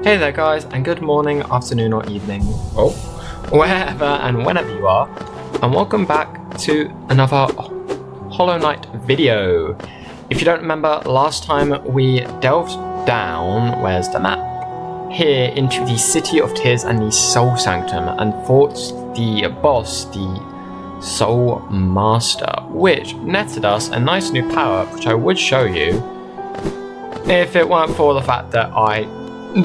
Hey there guys, and good morning, afternoon or evening, or wherever and whenever you are, and welcome back to another Hollow Knight video. If you don't remember, last time we delved down, where's the map? Here into the City of Tears and the Soul Sanctum and fought the boss, the Soul Master, which netted us a nice new power-up, which I would show you if it weren't for the fact that I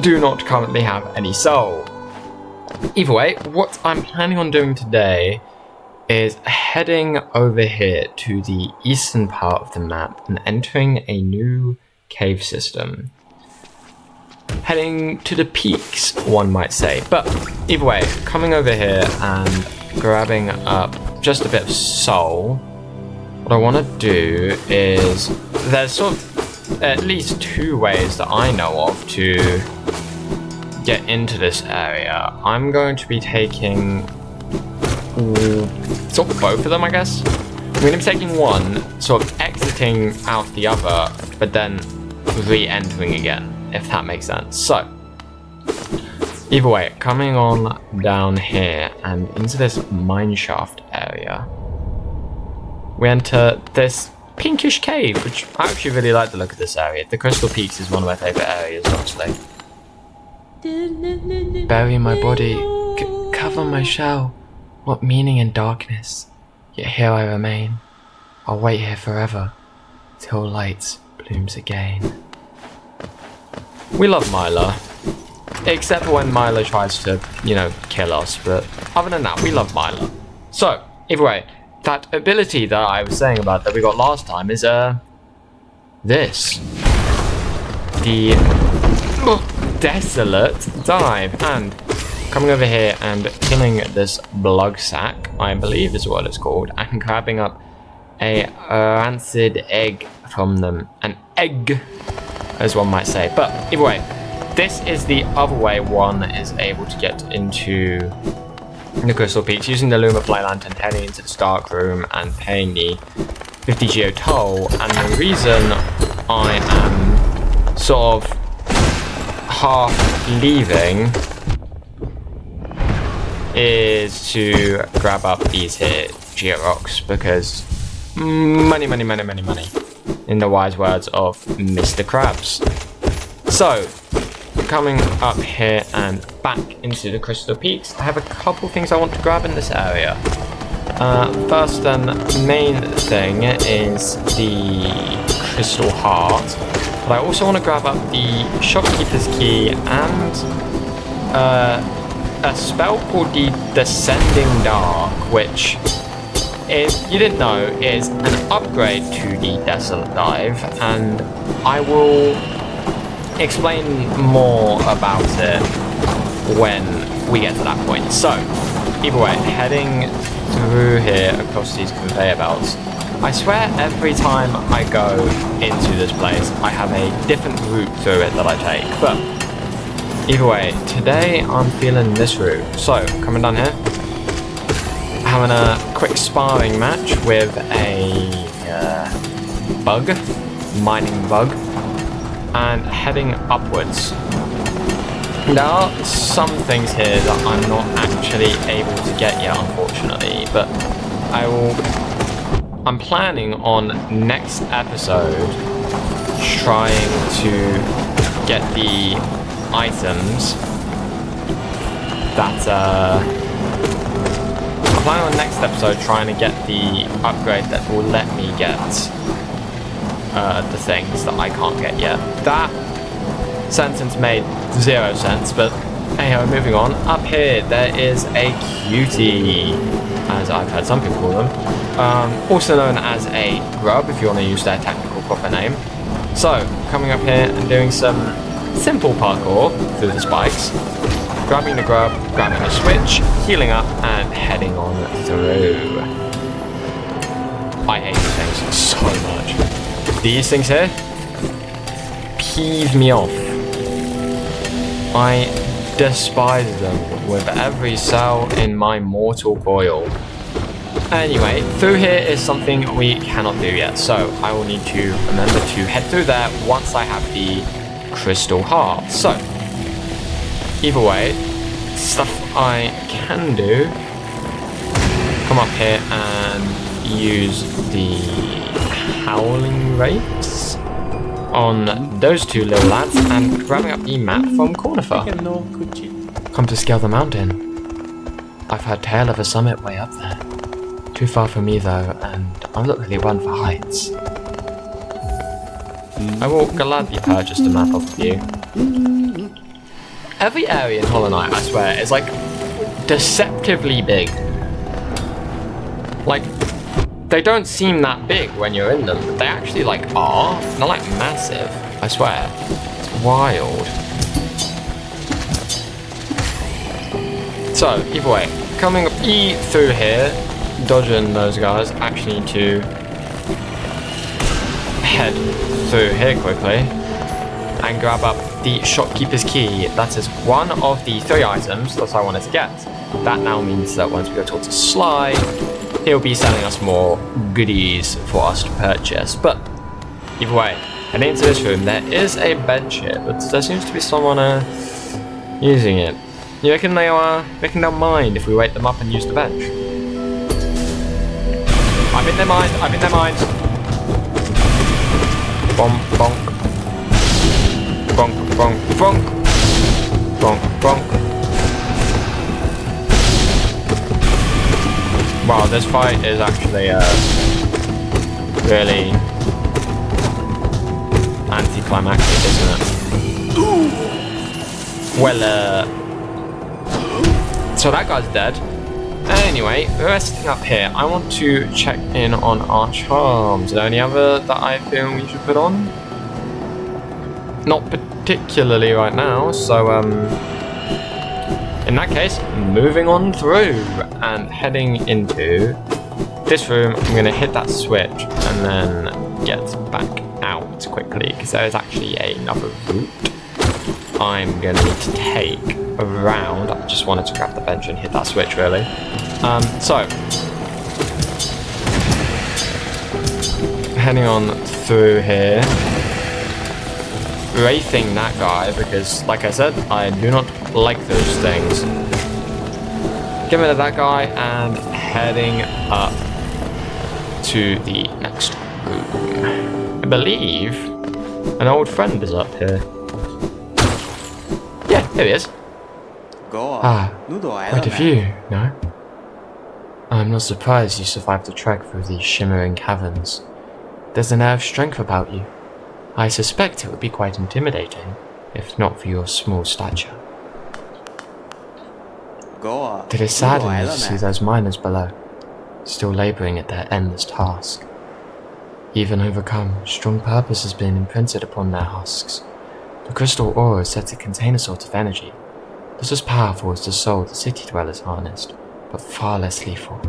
do not currently have any soul. Either way, what I'm planning on doing today is heading over here to the eastern part of the map and entering a new cave system. Heading to the peaks, one might say. But either way, coming over here and grabbing up just a bit of soul, what I want to do is, there's sort of at least two ways that I know of to get into this area. I'm going to be taking sort of both of them, I guess. I'm going to be taking one, sort of exiting out the other, but then re-entering again, if that makes sense. So, either way, coming on down here and into this mineshaft area, we enter this pinkish cave, which I actually really like the look of this area. The Crystal Peaks is one of my favourite areas, honestly. Bury my body, cover my shell. What meaning in darkness? Yet here I remain. I'll wait here forever, till light blooms again. We love Myla, except for when Myla tries to, kill us, but other than that, we love Myla. So, either way, that ability that I was saying about that we got last time is, this. The Desolate Dive, and coming over here and killing this blug sack, I believe is what it's called, and grabbing up a rancid egg from them. An egg, as one might say. But either way, this is the other way one is able to get into the Crystal Peaks, using the Luma Fly Lantern, heading into the Stark Room and paying the 50 geo toll. And the reason I am sort of half leaving is to grab up these here geo rocks, because money, in the wise words of Mr. Krabs. So, coming up here and back into the Crystal Peaks, I have a couple things I want to grab in this area. First and main thing is the Crystal Heart, but I also want to grab up the Shopkeeper's Key and a spell called the Descending Dark, which, if you didn't know, is an upgrade to the Desolate Dive, and I will explain more about it when we get to that point. So, either way, heading through here across these conveyor belts, I swear every time I go into this place, I have a different route through it that I take. But either way, today I'm feeling this route. So, coming down here, having a quick sparring match with a mining bug, and heading upwards. There are some things here that I'm not actually able to get yet, unfortunately, but I'm planning on next episode trying to get the items that I'm planning on next episode trying to get the upgrade that will let me get the things that I can't get yet. That sentence made zero sense, but anyhow, moving on. Up here there is a cutie, as I've heard some people call them, also known as a grub if you want to use their technical proper name. So, coming up here and doing some simple parkour through the spikes, grabbing the grub, grabbing the switch, healing up, and heading on through. I hate these things so much. These things here peeve me off. I despise them with every cell in my mortal coil. Anyway, through here is something we cannot do yet, so I will need to remember to head through there once I have the Crystal Heart. So, either way, stuff I can do, come up here and use the howling rakes on those two little lads and grabbing up the map from Cornifer. Come to scale the mountain. I've heard tale of a summit way up there. Too far for me though, and I'm not really one for heights. I will gladly purchase the map off of you. Every area in Hollow Knight, I swear, is like deceptively big. Like, they don't seem that big when you're in them, but they actually like are. They're like massive, I swear. It's wild. So, either way, coming up through here, dodging those guys, actually need to head through here quickly and grab up the shopkeeper's key. That is one of the 3 items that I wanted to get. That now means that once we go talk to Sly, he'll be selling us more goodies for us to purchase. But either way, heading into this room, there is a bench here, but there seems to be someone using it. You reckon they'll mind if we wake them up and use the bench? I'm in their mind, I'm in their mind. Bonk, bonk. Bonk, bonk, bonk. Bonk, bonk. Wow, this fight is actually really anticlimactic, isn't it? Well, so that guy's dead. Anyway, resting up here, I want to check in on our charms. Are there any other that I feel we should put on? Not particularly right now, so in that case, moving on through and heading into this room. I'm going to hit that switch and then get back out quickly because there is actually another route I'm going to need to take around. I just wanted to grab the bench and hit that switch really. So heading on through here, wraithing that guy because, like I said, I do not like those things. Get rid of that guy and heading up to the next room. I believe an old friend is up here. Yeah, here he is. Quite a few, no? I'm not surprised you survived the trek through these shimmering caverns. There's an air of strength about you. I suspect it would be quite intimidating, if not for your small stature. It is saddening to see those miners below, still labouring at their endless task. Even overcome, strong purpose has been imprinted upon their husks. The crystal ore is said to contain a sort of energy, just as powerful as the soul the city dwellers harnessed, but far less lethal.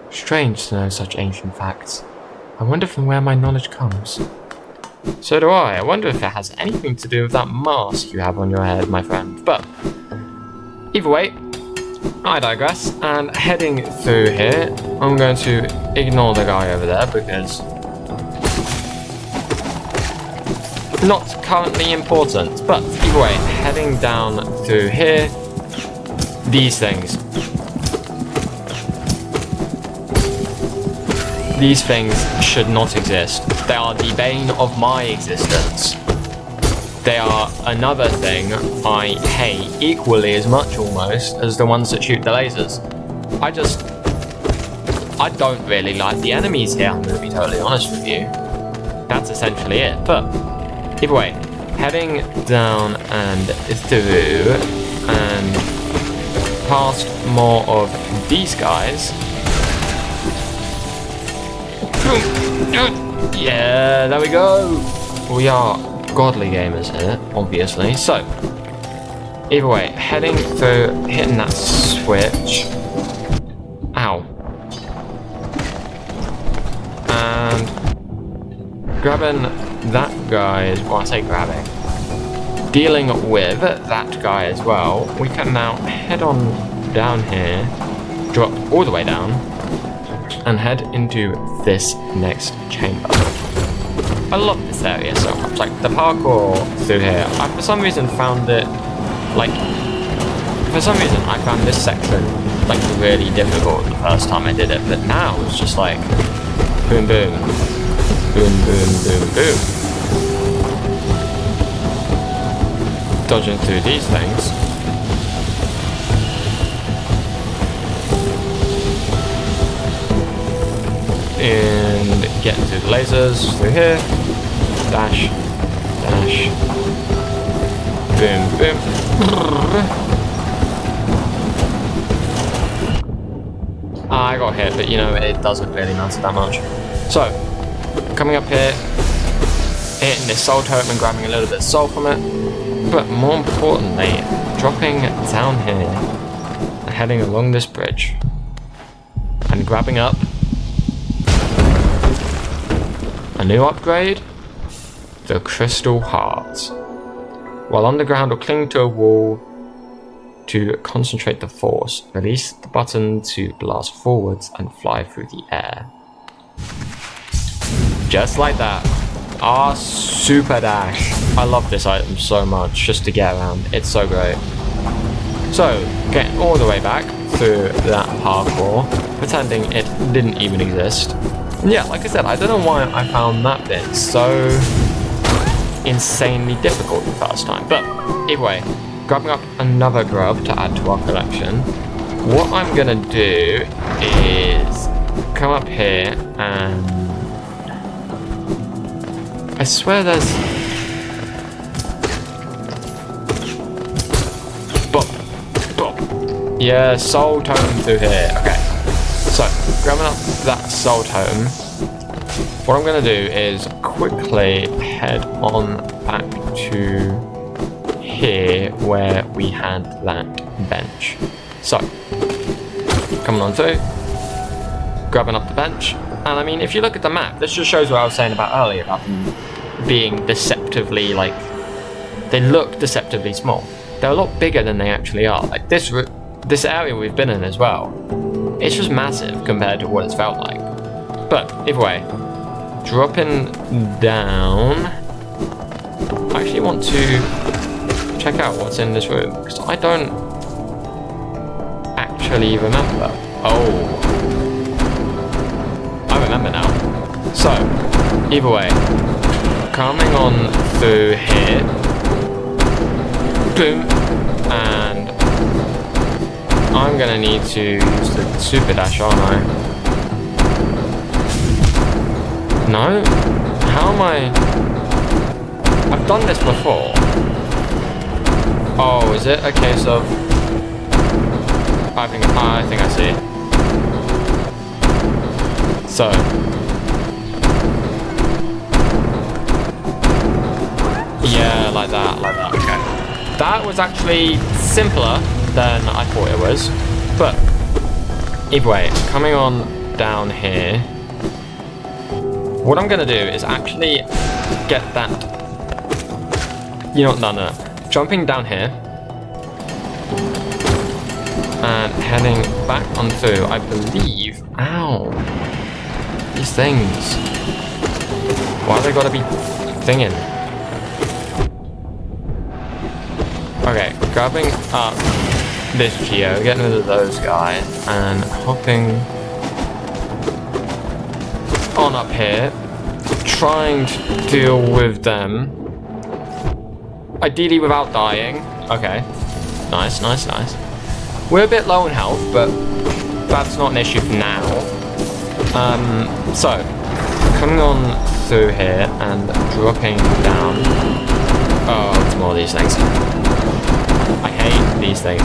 Strange to know such ancient facts. I wonder from where my knowledge comes. So do I. I wonder if it has anything to do with that mask you have on your head, my friend. But either way, I digress. And heading through here, I'm going to ignore the guy over there because not currently important. But either way, heading down through here, these things. These things should not exist. They are the bane of my existence. They are another thing I hate equally as much almost as the ones that shoot the lasers. I don't really like the enemies here, I'm going to be totally honest with you. That's essentially it. But either way, heading down and through and past more of these guys. Yeah, there we go. We are godly gamers here, obviously. So, either way, heading through, hitting that switch. Ow. And grabbing that guy, well, I say grabbing. Dealing with that guy as well. We can now head on down here, drop all the way down, and head into this next chamber. I love this area so much, like the parkour through here. I for some reason found it Like, for some reason, I found this section, like, really difficult the first time I did it, but now it's just like, boom, boom, boom, boom, boom, boom. Dodging through these things. And getting through the lasers through here. Dash, dash, boom, boom. I got hit, but you know, it doesn't really matter that much. So, coming up here, hitting this soul totem and grabbing a little bit of soul from it. But more importantly, dropping down here and heading along this bridge. And grabbing up a new upgrade, the crystal heart. While underground or cling to a wall to concentrate the force, release the button to blast forwards and fly through the air. Just like that. Our super dash. I love this item so much just to get around. It's so great. So, getting all the way back through that parkour, pretending it didn't even exist. And yeah, like I said, I don't know why I found that bit so insanely difficult the first time. But either way, grabbing up another grub to add to our collection. What I'm gonna do is come up here and I swear there's bop, bop. Yeah, soul totem through here. Okay. So, grabbing up that soul totem, what I'm gonna do is quickly head on back to here where we had that bench. So, coming on through, grabbing up the bench, and I mean, if you look at the map, this just shows what I was saying about earlier, about them being deceptively, like, they look deceptively small. They're a lot bigger than they actually are. Like, this area we've been in as well, it's just massive compared to what it's felt like. But, either way, dropping down, I actually want to check out what's in this room, because I don't actually remember. Oh, I remember now. So, either way, coming on through here, boom, and I'm gonna need to use the super dash, aren't I? No? How am I? I've done this before. Oh, is it a case of? I think I see. So. Yeah, like that, okay. That was actually simpler than I thought it was. But, either way, coming on down here, what I'm gonna do is actually get that, you know what, no. Jumping down here, and heading back on through, I believe, ow, these things, why they gotta be thinging? Okay, grabbing up this geo, getting rid of those guys, and hopping on up here, trying to deal with them, ideally without dying. Okay, nice. We're a bit low in health, but that's not an issue for now. So, coming on through here and dropping down. Oh, it's more of these things. I hate these things.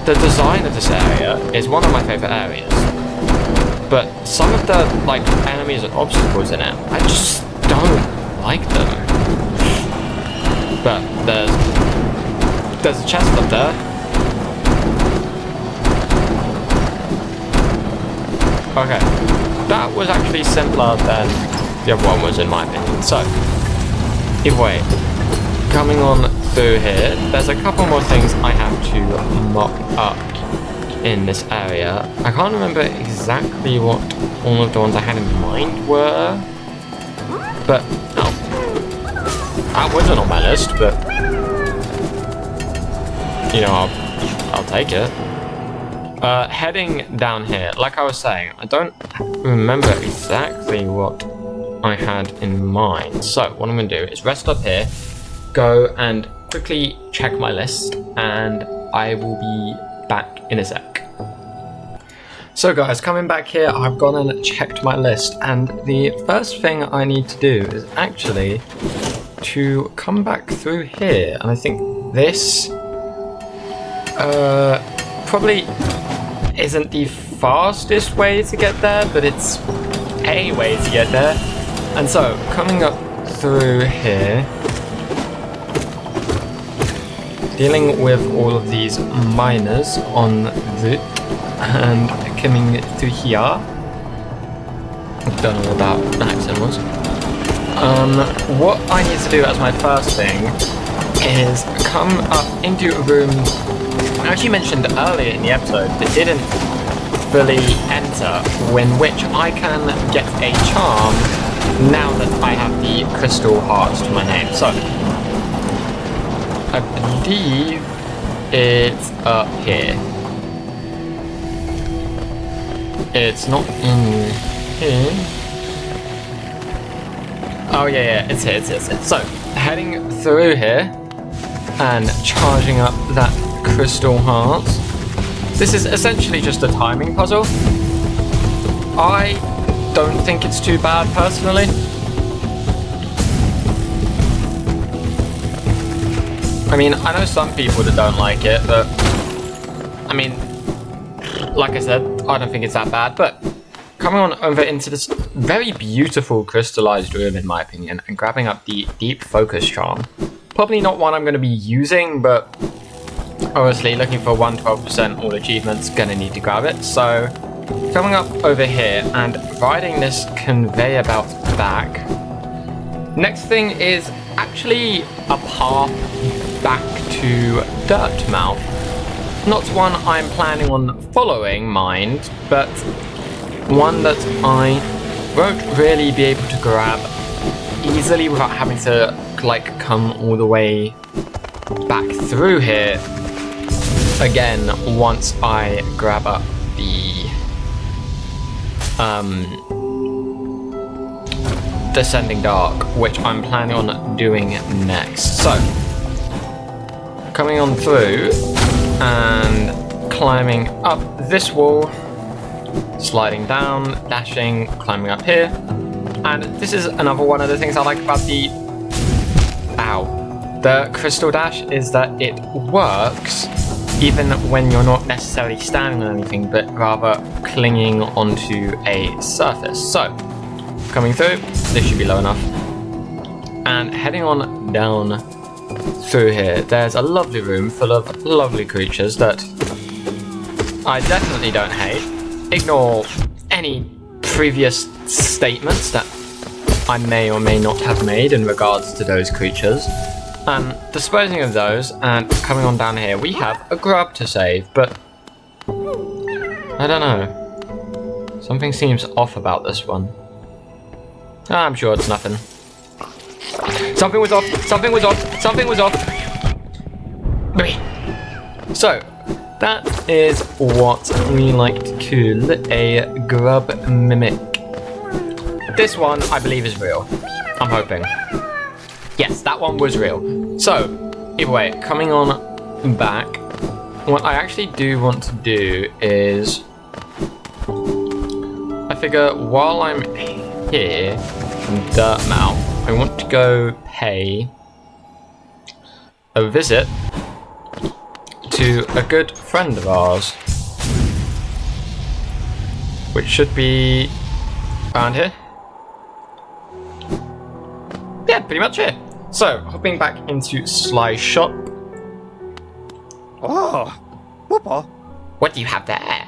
The design of this area is one of my favourite areas. But some of the, like, enemies and obstacles in it, I just don't like them. But there's a chest up there. Okay, that was actually simpler than the other one was in my opinion. So, either way, coming on through here, there's a couple more things I have to mop up in this area. I can't remember exactly what all of the ones I had in mind were, but that wasn't on my list, but you know, I'll take it. Heading down here, like I was saying, I don't remember exactly what I had in mind. So what I'm going to do is rest up here, go and quickly check my list, and I will be back in a sec. So guys, coming back here, I've gone and checked my list, and the first thing I need to do is actually to come back through here, and I think this probably isn't the fastest way to get there, but it's a way to get there. And so, coming up through here, dealing with all of these miners on route, and coming through here. I don't know what that accent was. What I need to do as my first thing is come up into a room I actually mentioned earlier in the episode that didn't fully enter, in which I can get a charm now that I have the crystal hearts to my name. So, I believe it's up here. It's not in here. Oh yeah, it's here, it's here. So, heading through here and charging up that crystal hearts. This is essentially just a timing puzzle. I don't think it's too bad personally. I mean, I know some people that don't like it, but I mean, like I said, I don't think it's that bad. But coming on over into this very beautiful crystalized room, in my opinion, and grabbing up the deep focus charm. Probably not one I'm going to be using, but obviously looking for 112% all achievements, gonna need to grab it. So coming up over here and riding this conveyor belt back. Next thing is actually a path back to Dirtmouth. Not one I'm planning on following, mind, but one that I won't really be able to grab easily without having to like come all the way back through here again once I grab up the Descending Dark, which I'm planning on doing next. So coming on through and climbing up this wall, sliding down, dashing, climbing up here. And this is another one of the things I like about the crystal dash, is that it works even when you're not necessarily standing on anything, but rather clinging onto a surface. So, coming through, this should be low enough. And heading on down through here, there's a lovely room full of lovely creatures that I definitely don't hate. Ignore any previous statements that I may or may not have made in regards to those creatures. Disposing of those, and coming on down here, we have a grub to save, but I don't know. Something seems off about this one. I'm sure it's nothing. Something was off, something was off, something was off. So, that is what we like to call a grub mimic. This one, I believe, is real. I'm hoping. Yes, that one was real. So, either way, coming on back, what I actually do want to do is, I figure while I'm here in Dirtmouth, I want to go pay a visit to a good friend of ours, which should be around here. Yeah, pretty much it. So, hopping back into Sly's shop. Oh, Papa. What do you have there?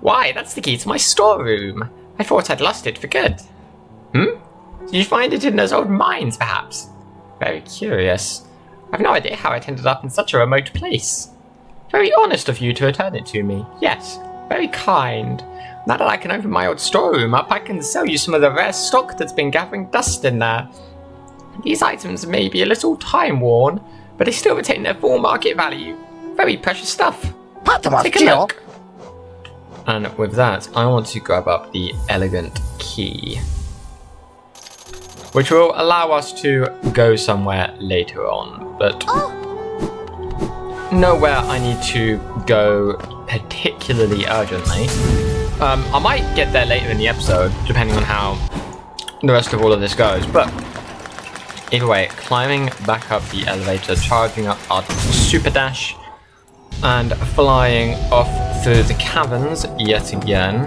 Why, that's the key to my storeroom. I thought I'd lost it for good. Did you find it in those old mines, perhaps? Very curious. I've no idea how it ended up in such a remote place. Very honest of you to return it to me. Yes, very kind. Now that I can open my old storeroom up, I can sell you some of the rare stock that's been gathering dust in there. These items may be a little time-worn, but they still retain their full market value. very precious stuff. Take a look. And with that, I want to grab up the elegant key, which will allow us to go somewhere later on, but nowhere I need to go particularly urgently. I might get there later in the episode, depending on how the rest of all of this goes, but either way, climbing back up the elevator, charging up our super dash, and flying off through the caverns yet again.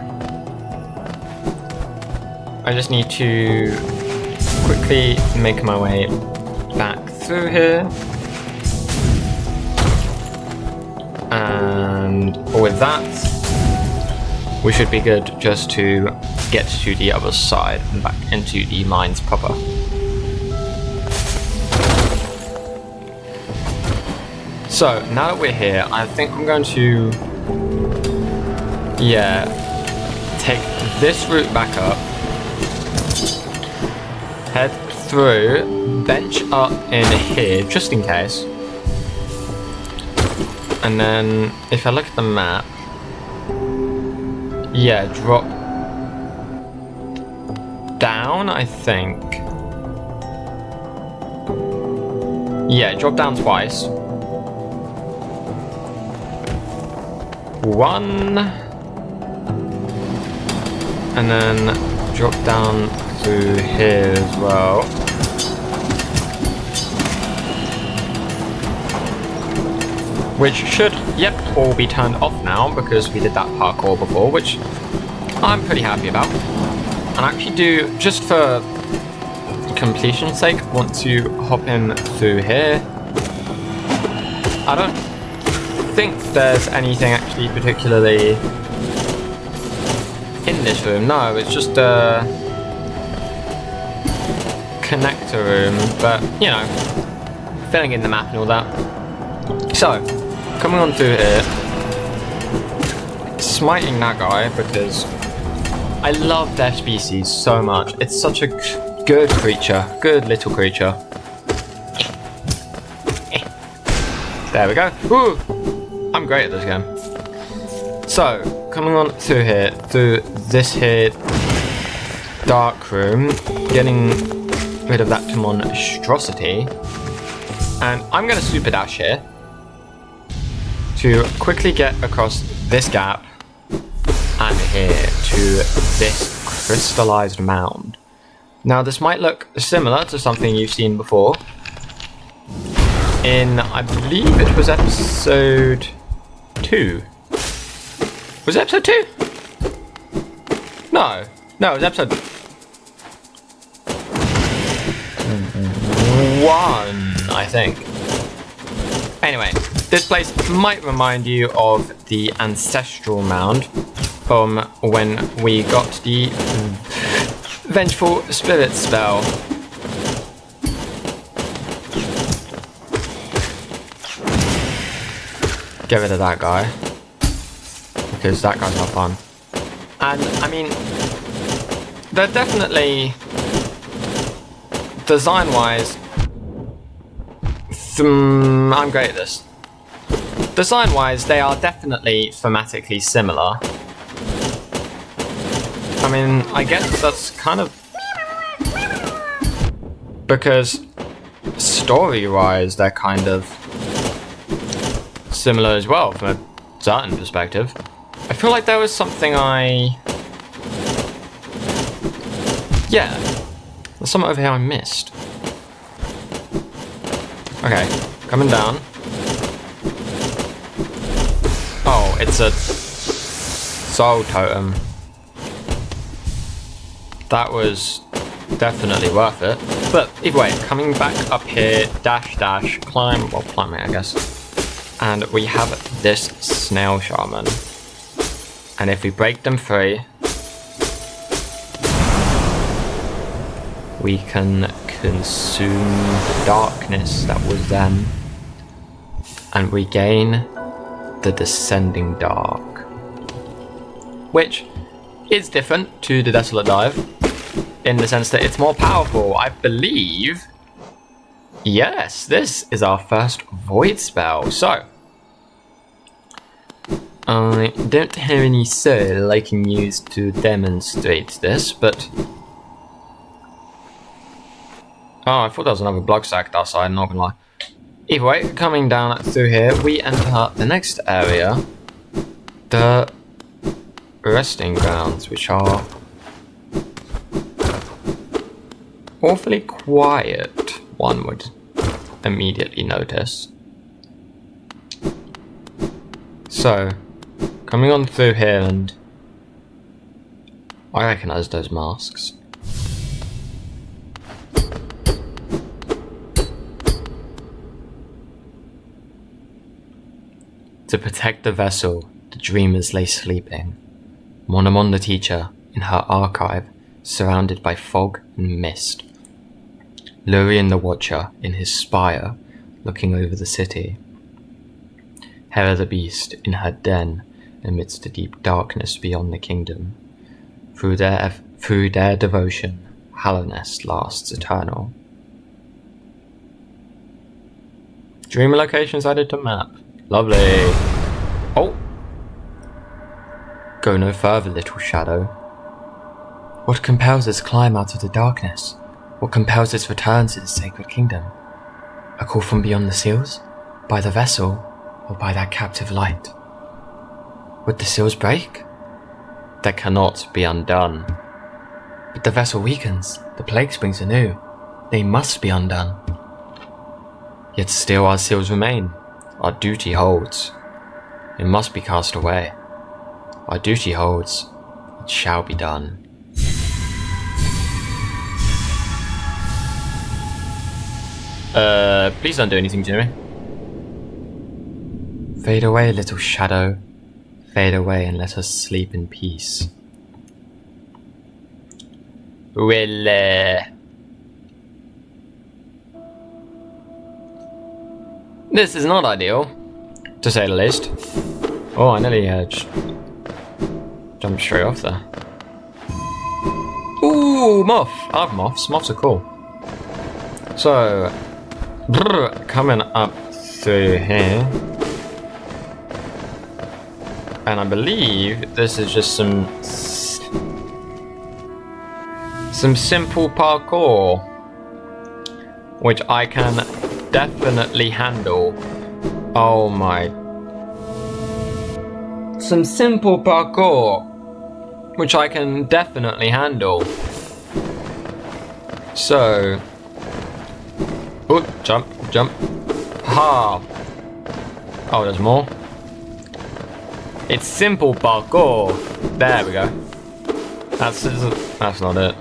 I just need to quickly make my way back through here. And with that, we should be good just to get to the other side and back into the mines proper. So, now that we're here, I think I'm going to, take this route back up, head through, bench up in here, just in case. And then, if I look at the map, drop down, I think. Yeah, drop down twice. One, and then drop down through here as well. Which should, all be turned off now because we did that parkour before, which I'm pretty happy about. And I actually do, just for completion's sake, want to hop in through here. I don't think there's anything actually particularly in this room. No, it's just a connector room, but you know, filling in the map and all that. So, coming on through here, smiting that guy because I love their species so much. It's such a good creature, good little creature. There we go. Woo! I'm great at this game. So, coming on through here, through this here dark room, getting rid of that monstrosity, and I'm going to super dash here to quickly get across this gap and here to this crystalized mound. Now, this might look similar to something you've seen before in, I believe it was episode 2. Was it episode 2? No, it was episode 1, I think. Anyway, this place might remind you of the ancestral mound from when we got the vengeful spirit spell. Get rid of that guy, because that guy's not fun. And I mean, they're definitely, design-wise, I'm great at this. Design-wise, they are definitely thematically similar. I mean, I guess that's kind of because story-wise, they're kind of similar as well from a certain perspective. I feel like there was something there's something over here I missed. Okay, coming down. Oh, it's a soul totem. That was definitely worth it. But either way, coming back up here, dash, climb it, I guess. And we have this snail shaman. And if we break them free, we can consume the darkness that was them and regain the descending dark. Which is different to the Desolate Dive in the sense that it's more powerful. I believe, yes, this is our first void spell. So, I don't have any soil I can use to demonstrate this, but... Oh, I thought there was another block stacked outside, not gonna lie. Either way, coming down through here, we enter the next area. The resting grounds, which are awfully quiet, one would immediately notice. So, coming on through here, and I recognise those masks. To protect the vessel, the dreamers lay sleeping. Monomon the teacher, in her archive, surrounded by fog and mist. Lurien the watcher, in his spire, looking over the city. Hera the beast, in her den, amidst the deep darkness beyond the kingdom. Through their devotion, Hallownest lasts eternal. Dreamer locations added to map. Lovely. Oh! Go no further, little shadow. What compels us climb out of the darkness? What compels us return to the sacred kingdom? A call from beyond the seals? By the vessel? Or by that captive light? Would the seals break? That cannot be undone. But the vessel weakens. The plague springs anew. They must be undone. Yet still our seals remain. Our duty holds. It must be cast away. Our duty holds. It shall be done. Please don't do anything to me. Fade away, little shadow. Fade away and let us sleep in peace. Well, this is not ideal, to say the least. Oh, I nearly just jumped straight off there. Ooh, moth! I love moths. Moths are cool. So, coming up through here. And I believe this is just some simple parkour, which I can definitely handle. Oh my. Some simple parkour, which I can definitely handle. So, oh, jump. Ha! Oh, there's more. It's simple parkour. There we go. That's not it.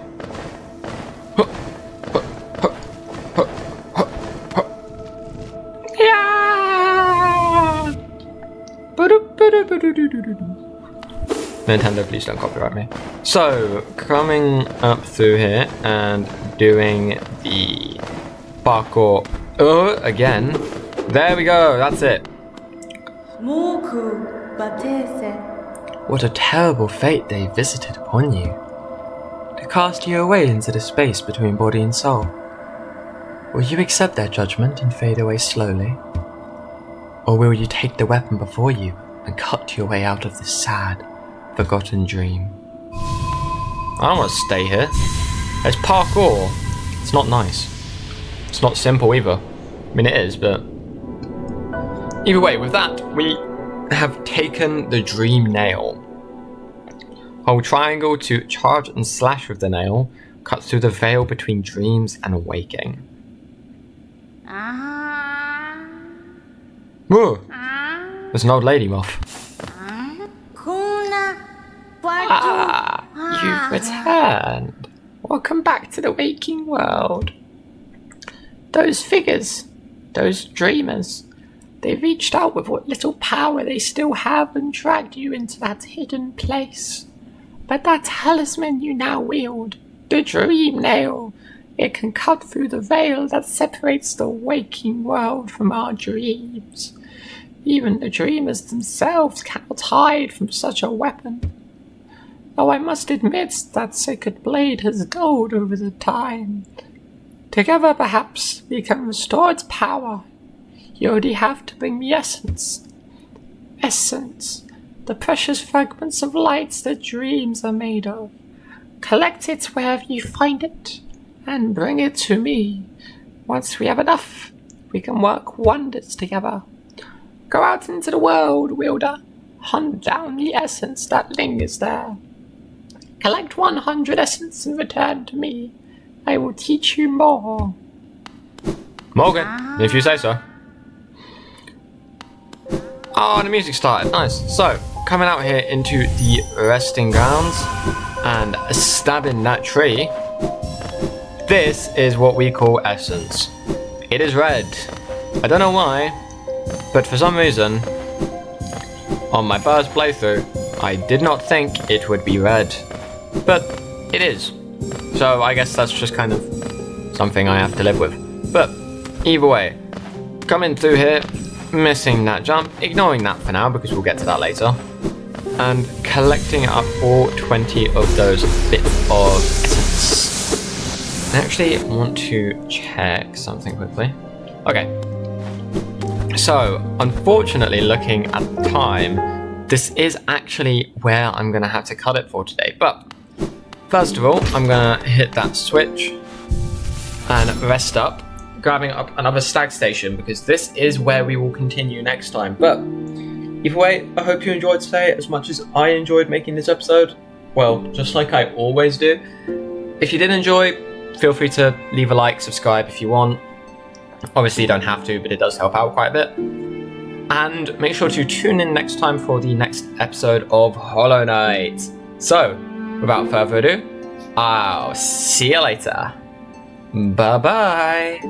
Yeah! Nintendo, please don't copyright me. So, coming up through here and doing the parkour again. There we go, that's it. What a terrible fate they visited upon you, to cast you away into the space between body and soul. Will you accept their judgment and fade away slowly? Or will you take the weapon before you and cut your way out of this sad, forgotten dream? I don't want to stay here. It's parkour. It's not nice. It's not simple either. I mean, it is, but... Either way, with that, we have taken the dream nail. Hold triangle to charge and slash with the nail. Cut through the veil between dreams and waking. Whoa! There's an old lady moth. You've returned. Welcome back to the waking world. Those figures, those dreamers, they reached out with what little power they still have and dragged you into that hidden place. But that talisman you now wield, the dream nail, it can cut through the veil that separates the waking world from our dreams. Even the dreamers themselves cannot hide from such a weapon. Though I must admit that sacred blade has glowed over the time. Together, perhaps, we can restore its power. You only have to bring me essence. Essence. the precious fragments of light that dreams are made of. Collect it wherever you find it, and bring it to me. Once we have enough, we can work wonders together. Go out into the world, wielder. Hunt down the essence that lingers there. Collect 100 essence and return to me. I will teach you more. Morgan, if you say so. Oh, the music started. Nice. So, coming out here into the resting grounds and stabbing that tree. This is what we call essence. It is red. I don't know why, but for some reason, on my first playthrough, I did not think it would be red, but it is. So I guess that's just kind of something I have to live with. But either way, coming through here, missing that jump, ignoring that for now because we'll get to that later, and collecting up all 20 of those bits of essence. I actually want to check something quickly. Okay. So, unfortunately, looking at the time, this is actually where I'm going to have to cut it for today. But, first of all, I'm going to hit that switch and rest up, grabbing up another stag station, because this is where we will continue next time. But, either way, I hope you enjoyed today as much as I enjoyed making this episode. Well, just like I always do. If you did enjoy, feel free to leave a like, subscribe if you want. Obviously you don't have to, but it does help out quite a bit. And make sure to tune in next time for the next episode of Hollow Knight. So, without further ado, I'll see you later. Bye-bye.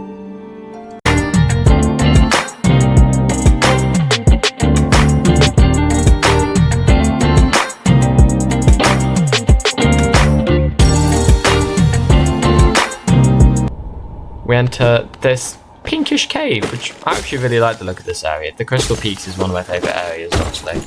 We enter this pinkish cave, which I actually really like the look of this area. The Crystal Peaks is one of my favourite areas, honestly.